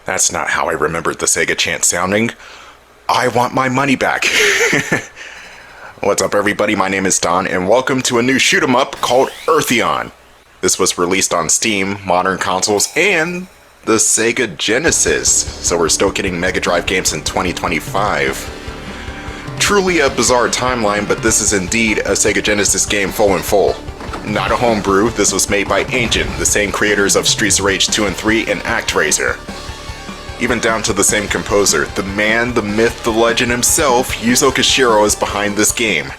That's not how I remembered the Sega chant sounding. I want my money back. What's up, everybody? My name is Don, and welcome to a new shoot 'em up called Earthion. This was released on Steam, modern consoles, and the Sega Genesis, so we're still getting Mega Drive games in 2025. Truly a bizarre timeline, but this is indeed a Sega Genesis game full and full. Not a homebrew, this was made by Ancient, the same creators of Streets of Rage 2 and 3 and ActRaiser. Even down to the same composer, the man, the myth, the legend himself, Yuzo Koshiro, is behind this game.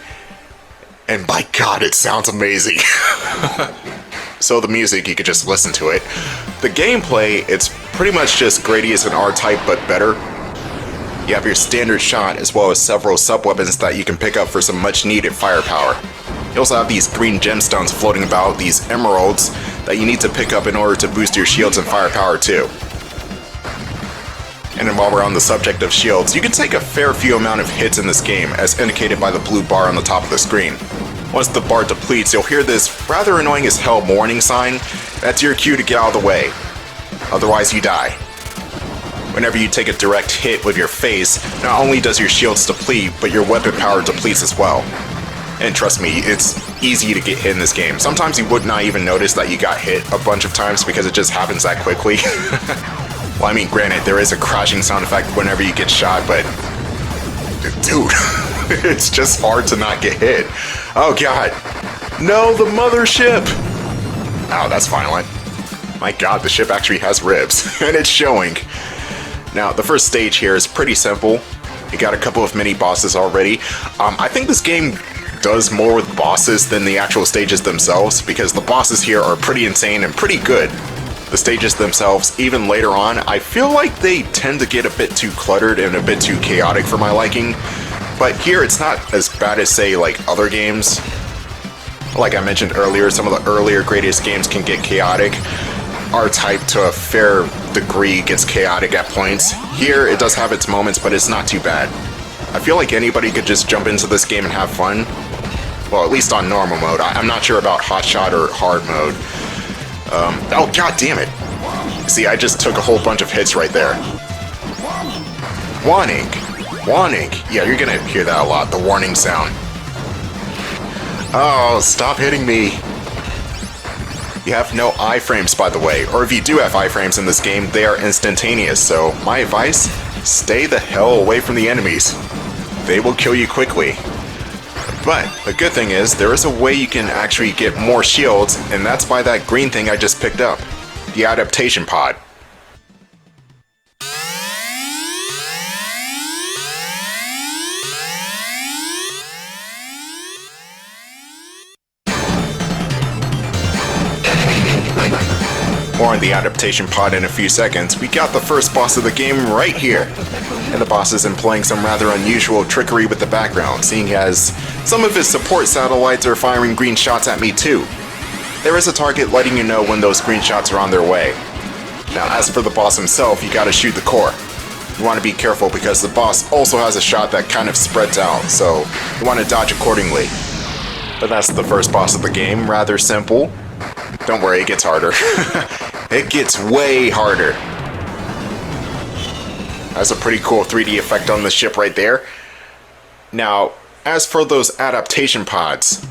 And by God, it sounds amazing. So the music, you could just listen to it. The gameplay, it's pretty much just Gradius and R-Type, but better. You have your standard shot, as well as several sub-weapons that you can pick up for some much-needed firepower. You also have these green gemstones floating about, these emeralds, that you need to pick up in order to boost your shields and firepower too. And then while we're on the subject of shields, you can take a fair few amount of hits in this game, as indicated by the blue bar on the top of the screen. Once the bar depletes, you'll hear this rather annoying as hell warning sign. That's your cue to get out of the way. Otherwise you die. Whenever you take a direct hit with your face, not only does your shields deplete, but your weapon power depletes as well. And trust me, it's easy to get hit in this game. Sometimes you would not even notice that you got hit a bunch of times because it just happens that quickly. Well, I mean, granted, there is a crashing sound effect whenever you get shot, but... dude, it's just hard to not get hit. Oh god. No, the mothership! Oh, that's violent. My god, the ship actually has ribs, and it's showing. Now, the first stage here is pretty simple. You got a couple of mini-bosses already. I think this game does more with bosses than the actual stages themselves, because the bosses here are pretty insane and pretty good. The stages themselves, even later on, I feel like they tend to get a bit too cluttered and a bit too chaotic for my liking. But here, it's not as bad as, say, like other games. Like I mentioned earlier, some of the earlier Gradius games can get chaotic. R-Type, to a fair degree, gets chaotic at points. Here, it does have its moments, but it's not too bad. I feel like anybody could just jump into this game and have fun. Well, at least on normal mode. I'm not sure about hotshot or hard mode. Oh, god damn it. See, I just took a whole bunch of hits right there. Warning. Warning. Yeah, you're gonna hear that a lot, the warning sound. Oh, stop hitting me. You have no iframes, by the way, or if you do have iframes in this game, they are instantaneous, so my advice, stay the hell away from the enemies. They will kill you quickly. But the good thing is, there is a way you can actually get more shields, and that's by that green thing I just picked up. The adaptation pod. More on the adaptation pod in a few seconds. We got the first boss of the game right here. And the boss is employing some rather unusual trickery with the background, seeing as some of his support satellites are firing green shots at me too. There is a target letting you know when those green shots are on their way. Now, as for the boss himself, you gotta shoot the core. You want to be careful because the boss also has a shot that kind of spreads out, so you want to dodge accordingly. But that's the first boss of the game, rather simple. Don't worry, it gets harder. It gets way harder. That's a pretty cool 3D effect on the ship right there. Now, as for those adaptation pods,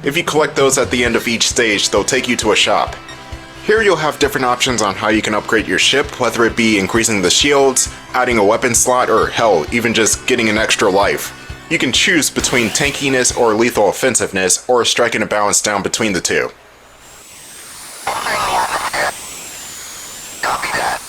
if you collect those at the end of each stage, they'll take you to a shop. Here you'll have different options on how you can upgrade your ship, whether it be increasing the shields, adding a weapon slot, or hell, even just getting an extra life. You can choose between tankiness or lethal offensiveness, or striking a balance down between the two. Copy that.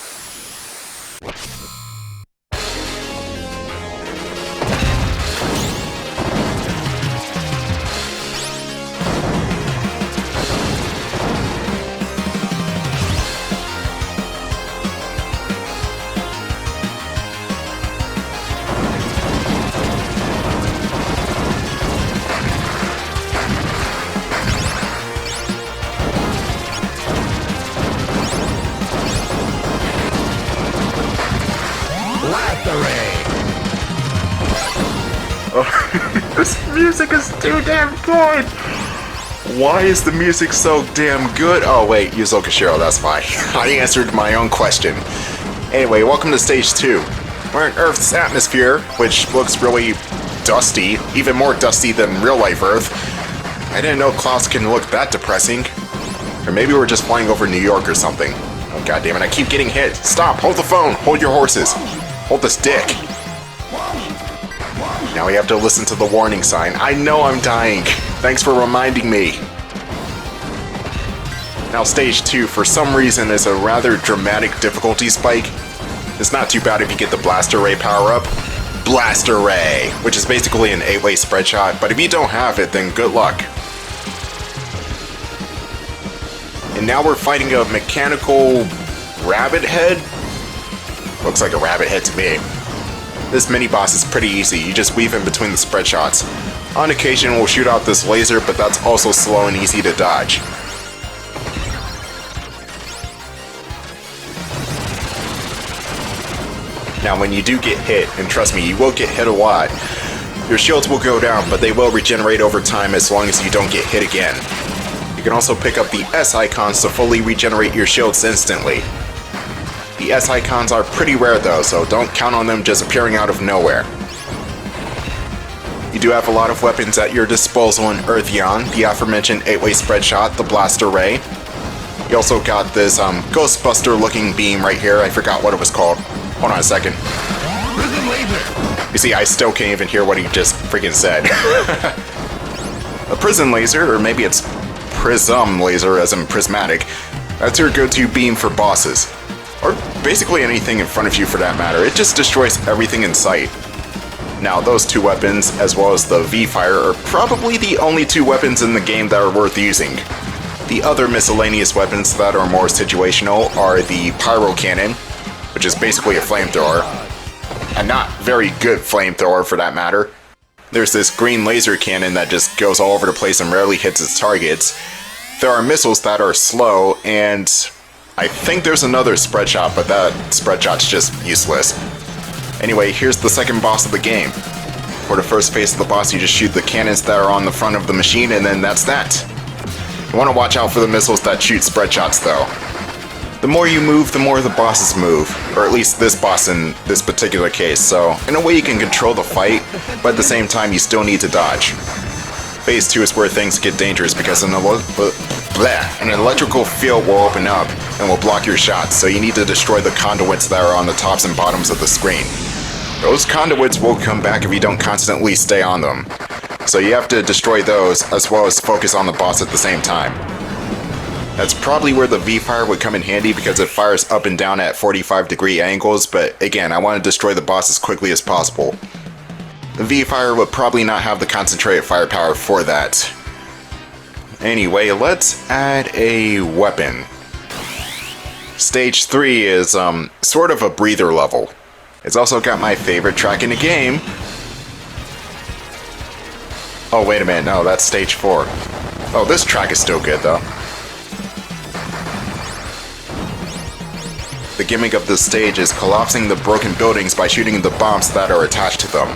This music is too damn good! Why is the music so damn good? Oh wait, Yuzo Koshiro, that's why. I answered my own question. Anyway, welcome to Stage 2. We're in Earth's atmosphere, which looks really dusty, even more dusty than real-life Earth. I didn't know clouds can look that depressing. Or maybe we're just flying over New York or something. Oh goddammit, I keep getting hit. Stop, hold the phone, hold your horses. Hold the stick. Now we have to listen to the warning sign. I know I'm dying. Thanks for reminding me. Now Stage 2, for some reason, is a rather dramatic difficulty spike. It's not too bad if you get the Blaster Ray power-up. Blaster Ray, which is basically an 8-way spread shot, but if you don't have it, then good luck. And now we're fighting a mechanical rabbit head? Looks like a rabbit head to me. This mini-boss is pretty easy, you just weave in between the spread shots. On occasion we'll shoot out this laser, but that's also slow and easy to dodge. Now when you do get hit, and trust me, you will get hit a lot, your shields will go down, but they will regenerate over time as long as you don't get hit again. You can also pick up the S icons to fully regenerate your shields instantly. The S icons are pretty rare though, so don't count on them just appearing out of nowhere. You do have a lot of weapons at your disposal in Earthion, the aforementioned 8-way spread shot, the Blaster Ray. You also got this Ghostbuster looking beam right here, I forgot what it was called. Hold on a second. You see, I still can't even hear what he just freaking said. A prison laser, or maybe it's prism laser as in prismatic, that's your go-to beam for bosses. Or basically anything in front of you for that matter. It just destroys everything in sight. Now those two weapons, as well as the V-Fire, are probably the only two weapons in the game that are worth using. The other miscellaneous weapons that are more situational are the Pyro Cannon, which is basically a flamethrower. A not very good flamethrower for that matter. There's this green laser cannon that just goes all over the place and rarely hits its targets. There are missiles that are slow, and I think there's another spread shot, but that spread shot's just useless. Anyway, here's the second boss of the game. For the first phase of the boss, you just shoot the cannons that are on the front of the machine, and then that's that. You want to watch out for the missiles that shoot spread shots though. The more you move, the more the bosses move, or at least this boss in this particular case, so in a way you can control the fight, but at the same time you still need to dodge. Phase 2 is where things get dangerous because an electrical field will open up and will block your shots, so you need to destroy the conduits that are on the tops and bottoms of the screen. Those conduits will come back if you don't constantly stay on them, so you have to destroy those as well as focus on the boss at the same time. That's probably where the V-Fire would come in handy because it fires up and down at 45-degree angles, but again, I want to destroy the boss as quickly as possible. The V-Fire would probably not have the concentrated firepower for that. Anyway, let's add a weapon. Stage 3 is sort of a breather level. It's also got my favorite track in the game. Oh wait a minute, no, that's Stage 4. Oh, this track is still good though. The gimmick of this stage is collapsing the broken buildings by shooting the bombs that are attached to them.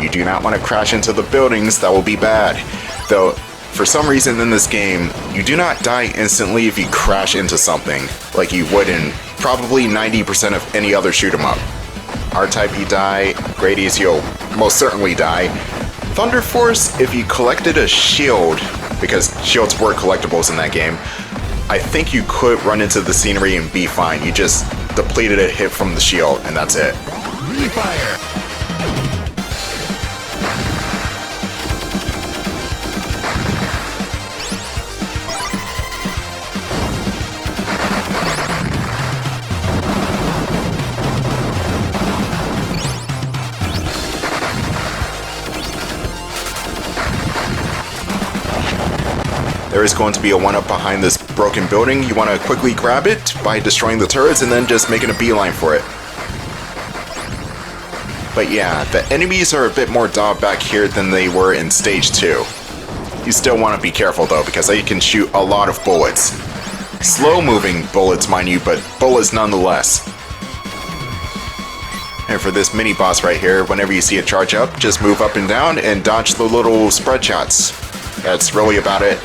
You do not want to crash into the buildings, that will be bad. Though, for some reason in this game, you do not die instantly if you crash into something, like you would in probably 90% of any other shoot 'em up. R-Type you die, Gradius you'll most certainly die. Thunder Force, if you collected a shield, because shields were collectibles in that game, I think you could run into the scenery and be fine. You just depleted a hit from the shield, and that's it. Refire! There is going to be a 1-up behind this broken building. You want to quickly grab it by destroying the turrets and then just making a beeline for it. But yeah, the enemies are a bit more daubed back here than they were in Stage 2. You still want to be careful though, because they can shoot a lot of bullets. Slow-moving bullets, mind you, but bullets nonetheless. And for this mini-boss right here, whenever you see it charge up, just move up and down and dodge the little spread shots. That's really about it.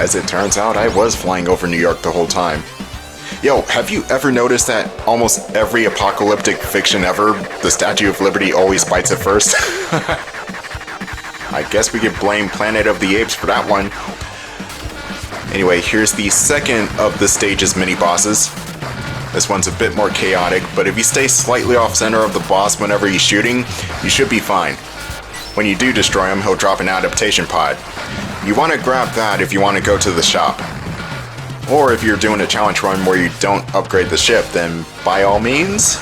As it turns out, I was flying over New York the whole time. Yo, have you ever noticed that almost every apocalyptic fiction ever, the Statue of Liberty always bites it first? I guess we could blame Planet of the Apes for that one. Anyway, here's the second of the stage's mini-bosses. This one's a bit more chaotic, but if you stay slightly off-center of the boss whenever he's shooting, you should be fine. When you do destroy him, he'll drop an adaptation pod. You want to grab that if you want to go to the shop. Or if you're doing a challenge run where you don't upgrade the ship, then by all means...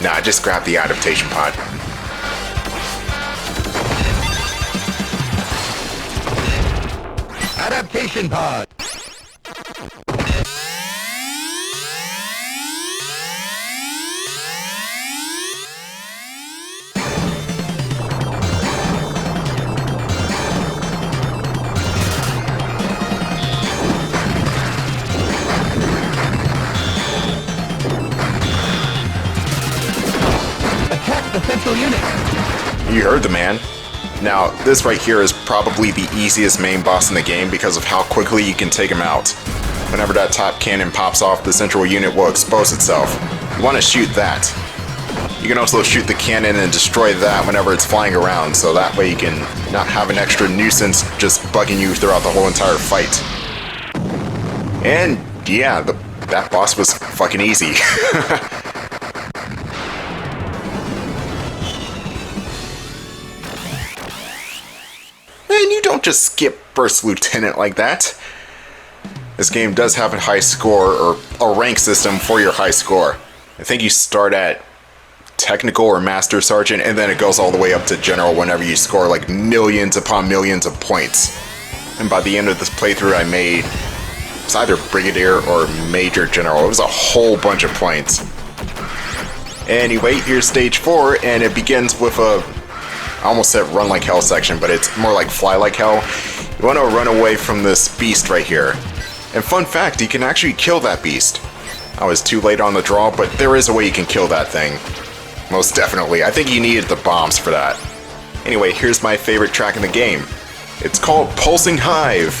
Nah, just grab the adaptation pod. Adaptation pod! You heard the man. Now, this right here is probably the easiest main boss in the game because of how quickly you can take him out. Whenever that top cannon pops off, the central unit will expose itself. You want to shoot that. You can also shoot the cannon and destroy that whenever it's flying around, so that way you can not have an extra nuisance just bugging you throughout the whole entire fight. And yeah, that boss was fucking easy. And you don't just skip First Lieutenant like that. This game does have a high score, or a rank system for your high score. I think you start at Technical or Master Sergeant, and then it goes all the way up to General whenever you score like millions upon millions of points. And by the end of this playthrough I made, it's either Brigadier or Major General. It was a whole bunch of points. Anyway, here's stage 4, and it begins with a... I almost said run like hell section, but it's more like fly like hell. You want to run away from this beast right here. And fun fact, you can actually kill that beast. I was too late on the draw, but there is a way you can kill that thing. Most definitely. I think you needed the bombs for that. Anyway, here's my favorite track in the game. It's called Pulsing Hive.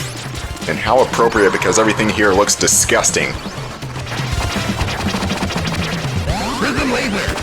And how appropriate because everything here looks disgusting. Prism laser!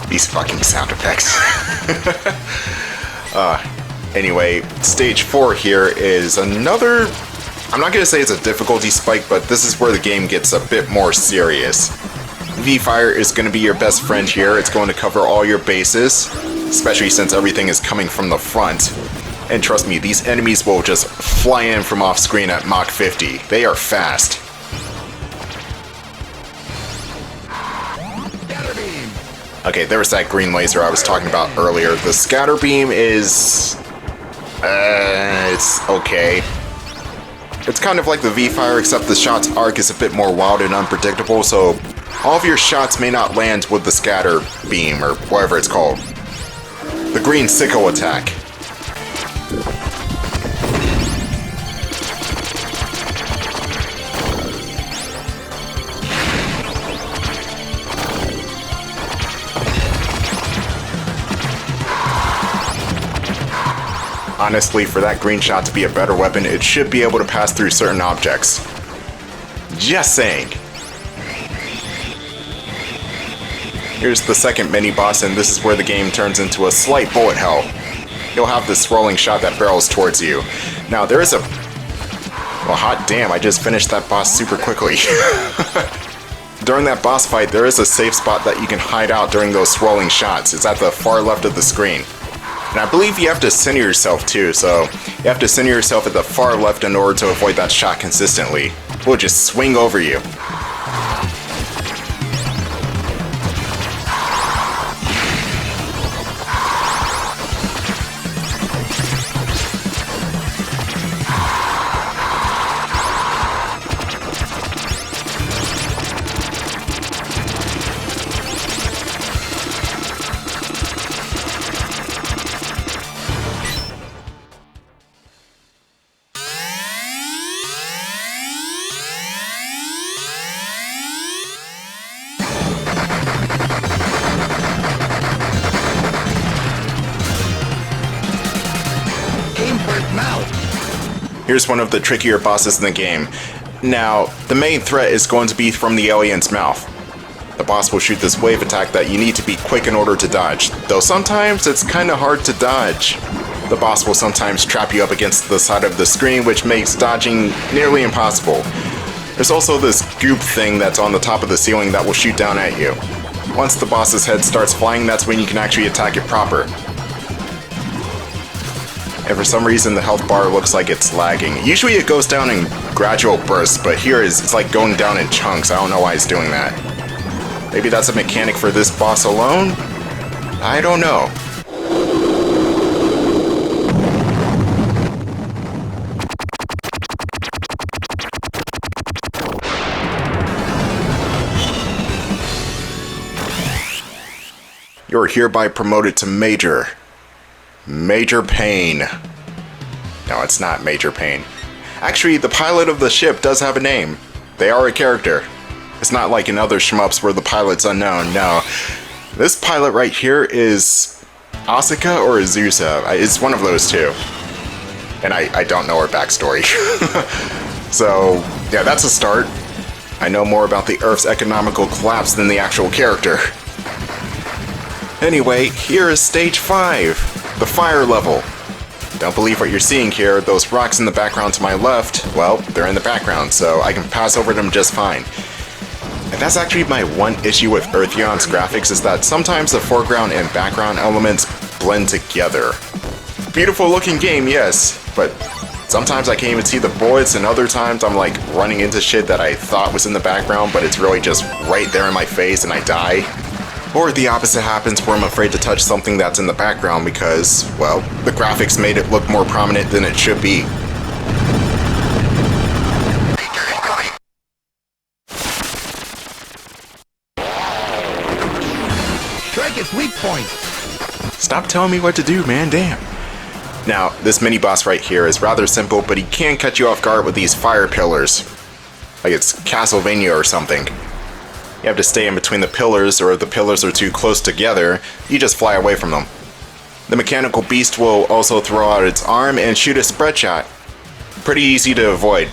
These fucking sound effects. Anyway, stage 4 here is another... I'm not going to say it's a difficulty spike, but this is where the game gets a bit more serious. V-Fire is going to be your best friend here. It's going to cover all your bases, especially since everything is coming from the front. And trust me, these enemies will just fly in from off-screen at Mach 50. They are fast. Okay, there was that green laser I was talking about earlier. The scatter beam is... it's okay. It's kind of like the V-Fire, except the shot's arc is a bit more wild and unpredictable, so all of your shots may not land with the scatter beam, or whatever it's called. The green sicko attack. Honestly, for that green shot to be a better weapon, it should be able to pass through certain objects. Just saying. Here's the second mini-boss, and this is where the game turns into a slight bullet hell. You'll have this swirling shot that barrels towards you. Now, there is a... Well, hot damn, I just finished that boss super quickly. During that boss fight, there is a safe spot that you can hide out during those swirling shots. It's at the far left of the screen. And I believe you have to center yourself too, so you have to center yourself at the far left in order to avoid that shot consistently. It will just swing over you. Here's one of the trickier bosses in the game. Now, the main threat is going to be from the alien's mouth. The boss will shoot this wave attack that you need to be quick in order to dodge, though sometimes it's kinda hard to dodge. The boss will sometimes trap you up against the side of the screen, which makes dodging nearly impossible. There's also this goop thing that's on the top of the ceiling that will shoot down at you. Once the boss's head starts flying, that's when you can actually attack it proper. And for some reason the health bar looks like it's lagging. Usually it goes down in gradual bursts, but here it's like going down in chunks. I don't know why it's doing that. Maybe that's a mechanic for this boss alone? I don't know. You're hereby promoted to Major. Major Pain. No, it's not Major Pain. Actually, the pilot of the ship does have a name. They are a character. It's not like in other shmups where the pilot's unknown, no. This pilot right here is Asuka or Asuza. It's one of those two. And I don't know her backstory. So, yeah, that's a start. I know more about the Earth's economical collapse than the actual character. Anyway, here is stage 5, the fire level. Don't believe what you're seeing here. Those rocks in the background to my left, well, they're in the background, so I can pass over them just fine. And that's actually my one issue with Earthion's graphics, is that sometimes the foreground and background elements blend together. Beautiful looking game, yes, but sometimes I can't even see the bullets, and other times I'm like running into shit that I thought was in the background, but it's really just right there in my face and I die. Or the opposite happens where I'm afraid to touch something that's in the background because, well, the graphics made it look more prominent than it should be. Strike its weak point. Stop telling me what to do, man, damn. Now, this mini-boss right here is rather simple, but he can catch you off guard with these fire pillars. Like it's Castlevania or something. You have to stay in between the pillars, or if the pillars are too close together, you just fly away from them. The mechanical beast will also throw out its arm and shoot a spread shot. Pretty easy to avoid.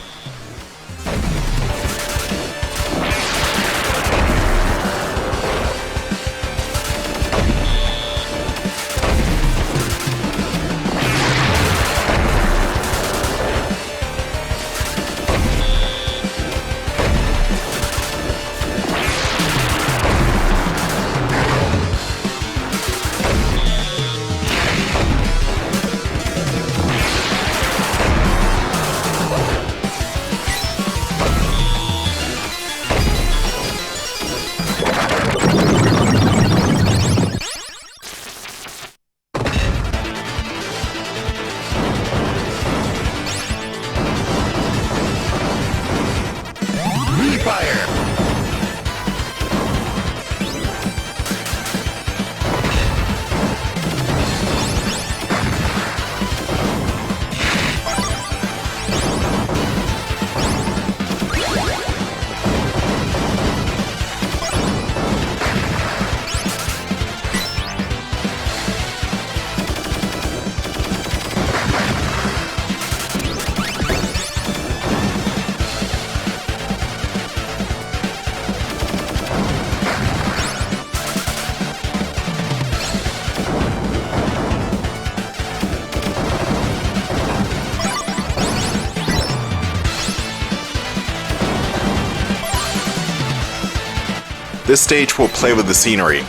This stage will play with the scenery.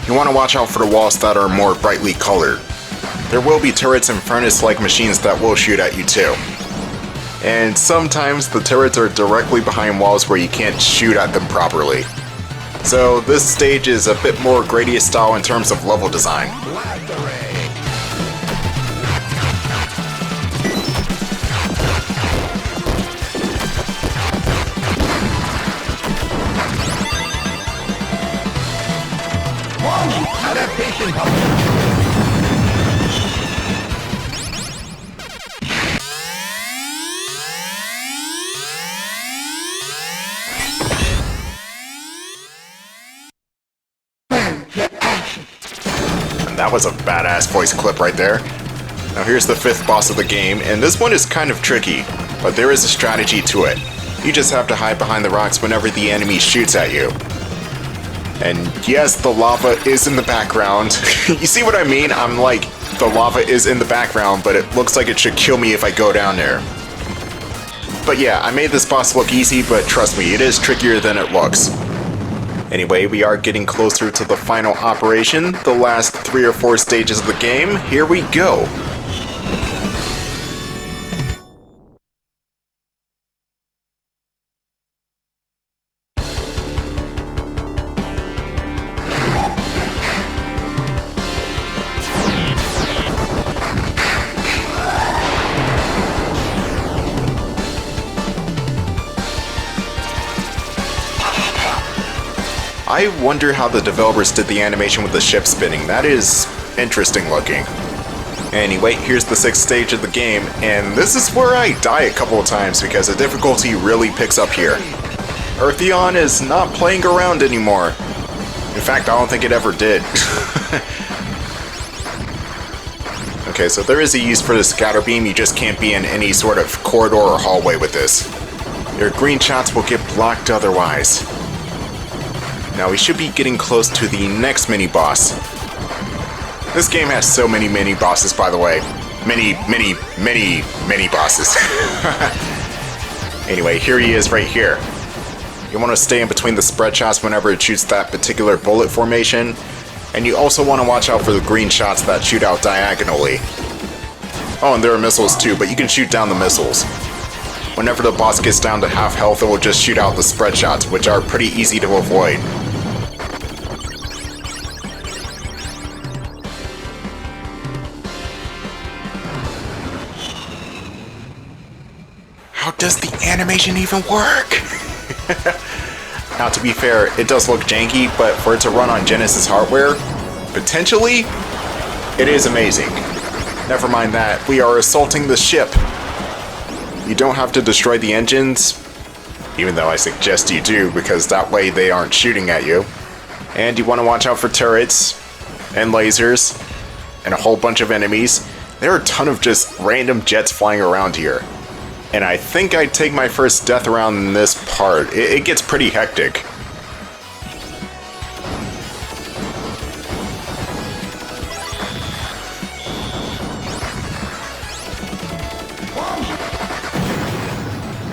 You want to watch out for the walls that are more brightly colored. There will be turrets and furnace-like machines that will shoot at you too. And sometimes the turrets are directly behind walls where you can't shoot at them properly. So this stage is a bit more Gradius style in terms of level design. Adaptation. And that was a badass voice clip right there. Now here's the 5th boss of the game, and this one is kind of tricky, but there is a strategy to it. You just have to hide behind the rocks whenever the enemy shoots at you. And yes, the lava is in the background. You see what I mean? I'm like, the lava is in the background, but it looks like it should kill me if I go down there. But yeah, I made this boss look easy, but trust me, it is trickier than it looks. Anyway, we are getting closer to the final operation, the last 3 or 4 stages of the game. Here we go. I wonder how the developers did the animation with the ship spinning. That is interesting looking. Anyway, here's the 6th stage of the game, and this is where I die a couple of times because the difficulty really picks up here. Earthion is not playing around anymore. In fact, I don't think it ever did. Okay, so there is a use for the scatter beam, you just can't be in any sort of corridor or hallway with this. Your green shots will get blocked otherwise. Now we should be getting close to the next mini-boss. This game has so many mini-bosses, by the way. Many bosses. Anyway, here he is right here. You want to stay in between the spread shots whenever it shoots that particular bullet formation. And you also want to watch out for the green shots that shoot out diagonally. Oh, and there are missiles too, but you can shoot down the missiles. Whenever the boss gets down to half health, it will just shoot out the spread shots, which are pretty easy to avoid. How does the animation even work? Now, to be fair, it does look janky, but for it to run on Genesis hardware, potentially, it is amazing. Never mind that, we are assaulting the ship. You don't have to destroy the engines, even though I suggest you do, because that way they aren't shooting at you. And you want to watch out for turrets, and lasers, and a whole bunch of enemies. There are a ton of just random jets flying around here. And I think I'd take my first death around in this part. It gets pretty hectic.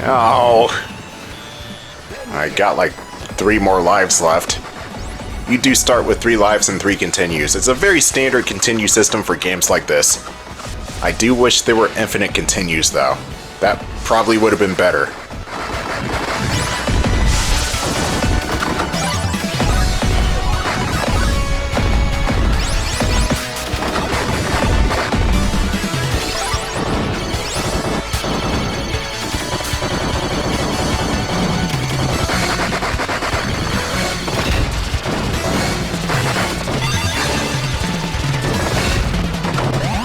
Oh. I got like 3 more lives left. You do start with 3 lives and 3 continues. It's a very standard continue system for games like this. I do wish there were infinite continues though. That probably would have been better.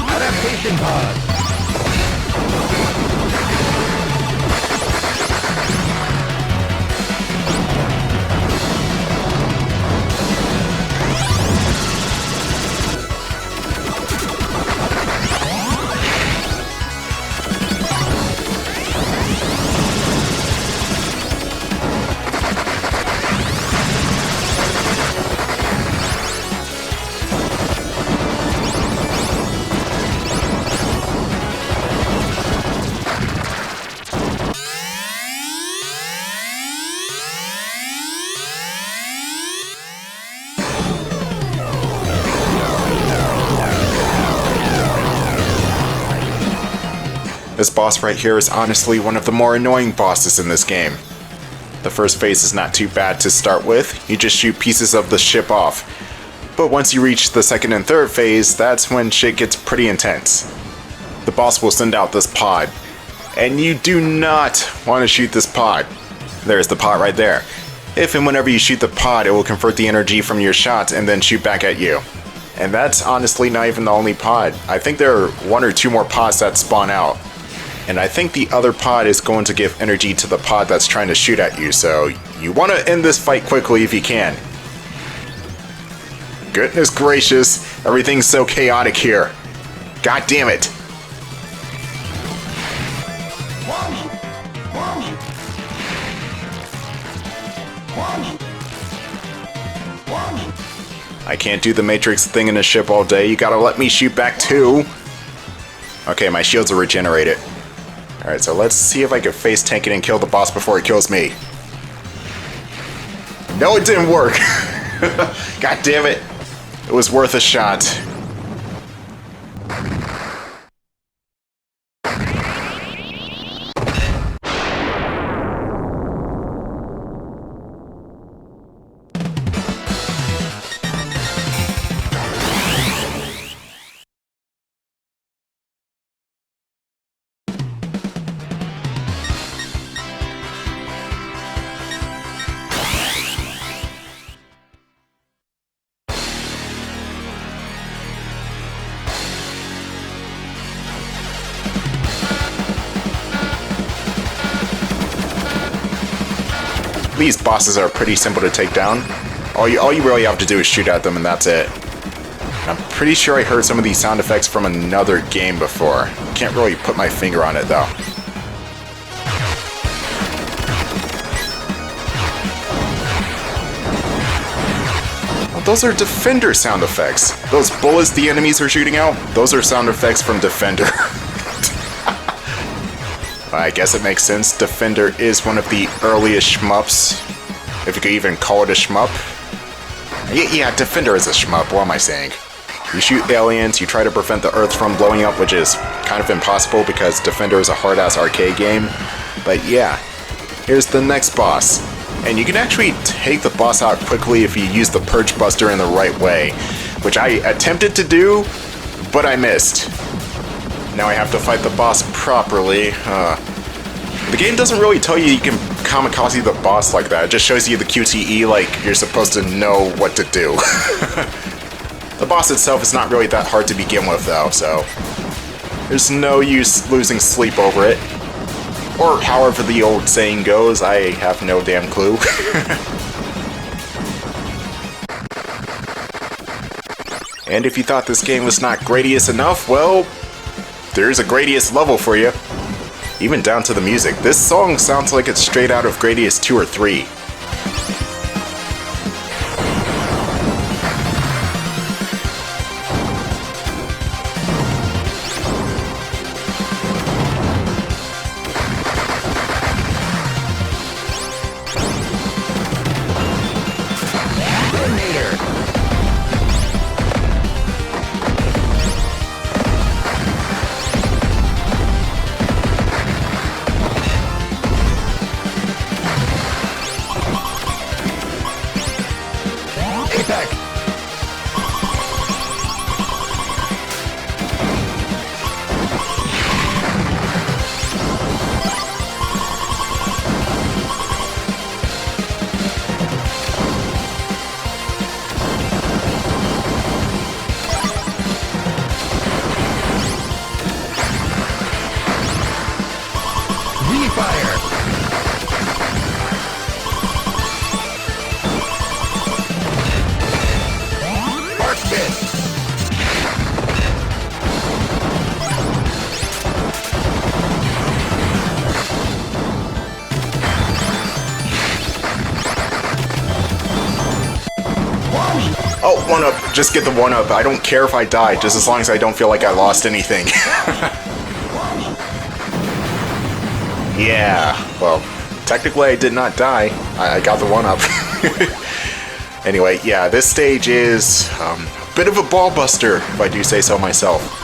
Adaptation pod. This boss right here is honestly one of the more annoying bosses in this game. The first phase is not too bad to start with, you just shoot pieces of the ship off. But once you reach the second and third phase, that's when shit gets pretty intense. The boss will send out this pod, and you do not want to shoot this pod. There's the pod right there. If and whenever you shoot the pod, it will convert the energy from your shots and then shoot back at you. And that's honestly not even the only pod. I think there are 1 or 2 more pods that spawn out. And I think the other pod is going to give energy to the pod that's trying to shoot at you, so you want to end this fight quickly if you can. Goodness gracious, everything's so chaotic here. God damn it. I can't do the Matrix thing in a ship all day. You gotta let me shoot back too. Okay, my shields are regenerated. Alright, so let's see if I can face tank it and kill the boss before it kills me. No, it didn't work. God damn it. It was worth a shot. These bosses are pretty simple to take down. All you really have to do is shoot at them and that's it. I'm pretty sure I heard some of these sound effects from another game before. Can't really put my finger on it though. Oh, those are Defender sound effects. Those bullets the enemies are shooting out, those are sound effects from Defender. I guess it makes sense. Defender is one of the earliest shmups, if you could even call it a shmup. Yeah, Defender is a shmup, what am I saying? You shoot aliens, you try to prevent the Earth from blowing up, which is kind of impossible because Defender is a hard-ass arcade game. But yeah, here's the next boss. And you can actually take the boss out quickly if you use the Purge Buster in the right way, which I attempted to do, but I missed. Now I have to fight the boss properly. The game doesn't really tell you can kamikaze the boss like that. It just shows you the QTE like you're supposed to know what to do. The boss itself is not really that hard to begin with though, so there's no use losing sleep over it. Or however the old saying goes, I have no damn clue. And if you thought this game was not Gradius enough, well, there's a Gradius level for you. Even down to the music. This song sounds like it's straight out of Gradius 2 or 3. Oh, 1-up. Just get the 1-up. I don't care if I die, just as long as I don't feel like I lost anything. Yeah, well, technically I did not die. I got the 1-up. Anyway, yeah, this stage is a bit of a ball buster, if I do say so myself.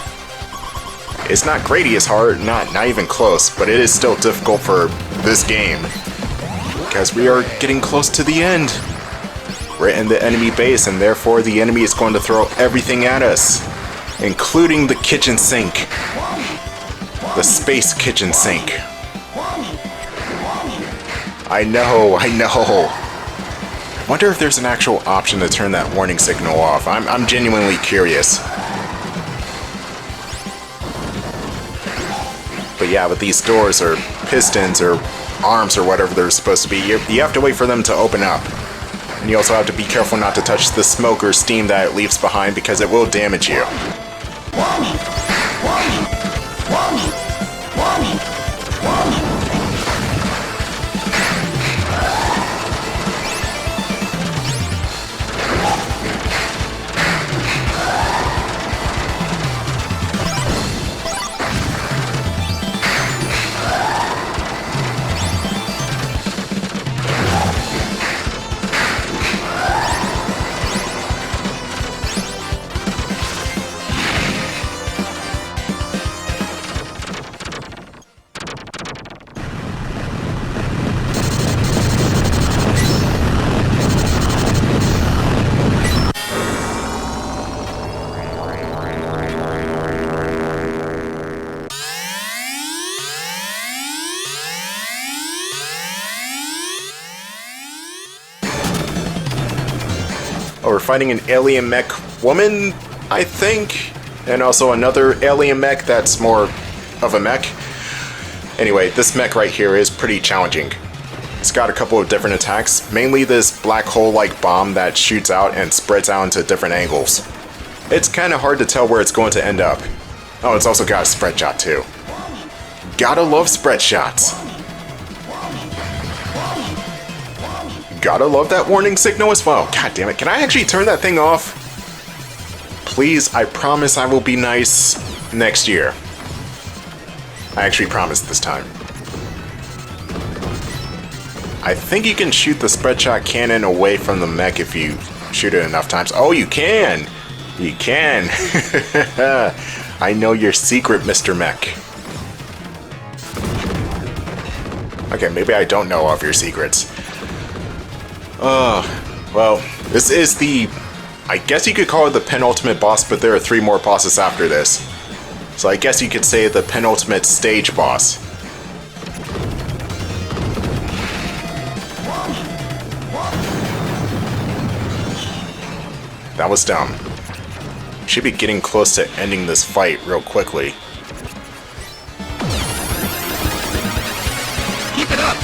It's not Gradius hard, not even close, but it is still difficult for this game. Because we are getting close to the end. We're in the enemy base, and therefore the enemy is going to throw everything at us, including the kitchen sink. The space kitchen sink. I know. I wonder if there's an actual option to turn that warning signal off. I'm genuinely curious. But yeah, with these doors or pistons or arms or whatever they're supposed to be, you have to wait for them to open up. And you also have to be careful not to touch the smoke or steam that it leaves behind because it will damage you. Oh, we're fighting an alien mech woman, I think? And also another alien mech that's more of a mech. Anyway, this mech right here is pretty challenging. It's got a couple of different attacks, mainly this black hole-like bomb that shoots out and spreads out into different angles. It's kind of hard to tell where it's going to end up. Oh, it's also got a spread shot too. Gotta love spread shots. Gotta love that warning signal as well. God damn it, can I actually turn that thing off? Please, I promise I will be nice next year. I actually promise this time. I think you can shoot the spread shot cannon away from the mech if you shoot it enough times. Oh, you can! You can! I know your secret, Mr. Mech. Okay, maybe I don't know all of your secrets. Well, this is the... I guess you could call it the penultimate boss, but there are 3 more bosses after this. So I guess you could say the penultimate stage boss. That was dumb. Should be getting close to ending this fight real quickly. Keep it up!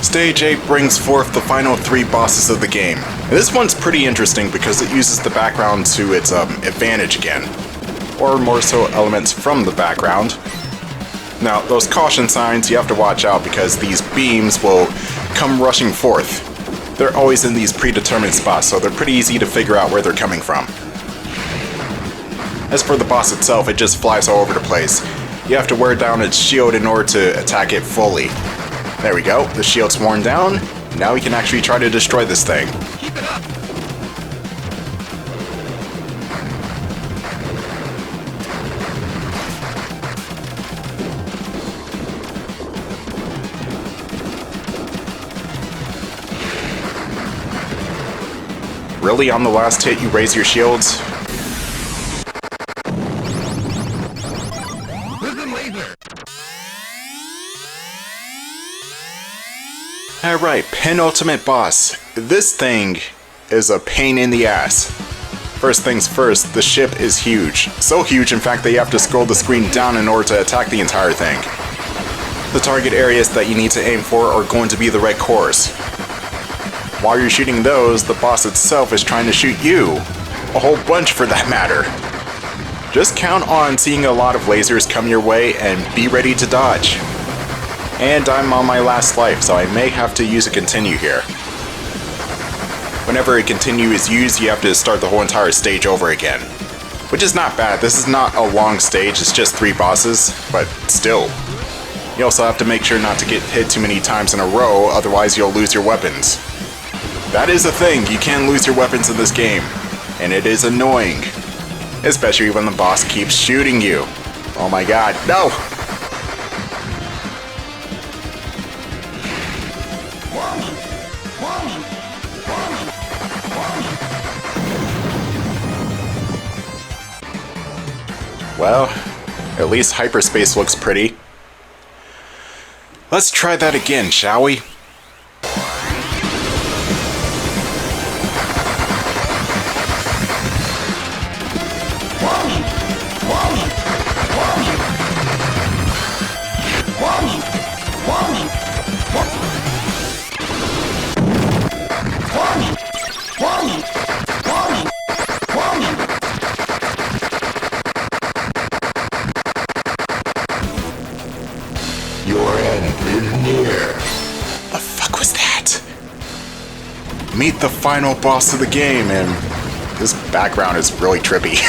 Stage 8 brings forth the final 3 bosses of the game. And this one's pretty interesting because it uses the background to its advantage again. Or more so elements from the background. Now, those caution signs, you have to watch out because these beams will come rushing forth. They're always in these predetermined spots, so they're pretty easy to figure out where they're coming from. As for the boss itself, it just flies all over the place. You have to wear down its shield in order to attack it fully. There we go, the shield's worn down. Now we can actually try to destroy this thing. Keep it up! Really, on the last hit you raise your shields? Listen, Lazer! Alright, penultimate boss. This thing is a pain in the ass. First things first, the ship is huge. So huge, in fact, that you have to scroll the screen down in order to attack the entire thing. The target areas that you need to aim for are going to be the red cores. While you're shooting those, the boss itself is trying to shoot you. A whole bunch for that matter. Just count on seeing a lot of lasers come your way and be ready to dodge. And I'm on my last life, so I may have to use a continue here. Whenever a continue is used, you have to start the whole entire stage over again. Which is not bad. This is not a long stage, it's just 3 bosses, but still. You also have to make sure not to get hit too many times in a row, otherwise you'll lose your weapons. That is a thing, you can lose your weapons in this game. And it is annoying. Especially when the boss keeps shooting you. Oh my god, no! Well, At least hyperspace looks pretty. Let's try that again, shall we? Your end is near. The fuck was that? Meet the final boss of the game, and this background is really trippy.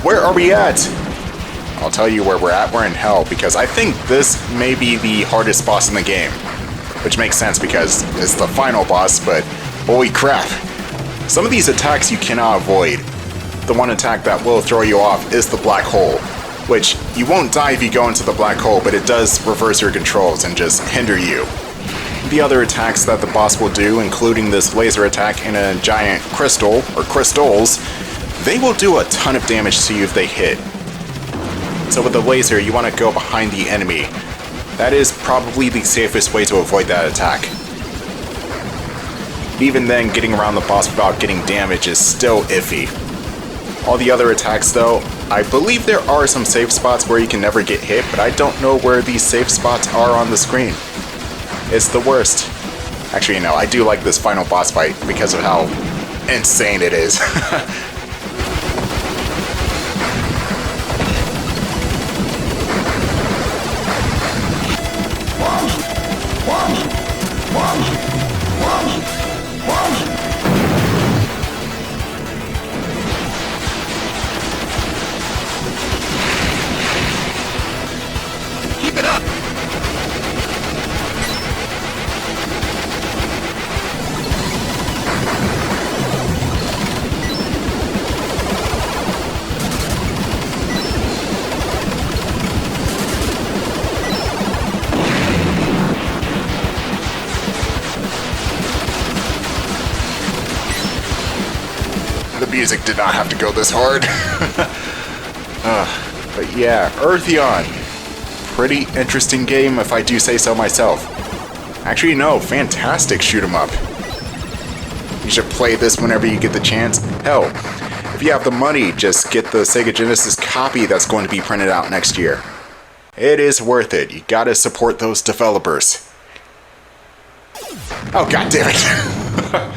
Where are we at? I'll tell you where we're at. We're in hell, because I think this may be the hardest boss in the game. Which makes sense because it's the final boss, but holy crap. Some of these attacks you cannot avoid. The one attack that will throw you off is the black hole, which you won't die if you go into the black hole, but it does reverse your controls and just hinder you. The other attacks that the boss will do, including this laser attack and a giant crystal, or crystals, they will do a ton of damage to you if they hit. So with the laser, you want to go behind the enemy. That is probably the safest way to avoid that attack. Even then, getting around the boss without getting damage is still iffy. All the other attacks though, I believe there are some safe spots where you can never get hit, but I don't know where these safe spots are on the screen. It's the worst. Actually, no, I do like this final boss fight because of how insane it is. Keep it up. The music did not have to go this hard. But yeah, Earthion. Pretty interesting game if I do say so myself. Actually, no, fantastic shoot 'em up. You should play this whenever you get the chance. Hell, if you have the money, just get the Sega Genesis copy that's going to be printed out next year. It is worth it. You gotta support those developers. Oh, god damn it.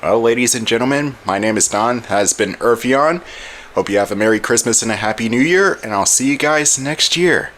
Well, ladies and gentlemen, my name is Don, has been Earthion. Hope you have a Merry Christmas and a Happy New Year, and I'll see you guys next year.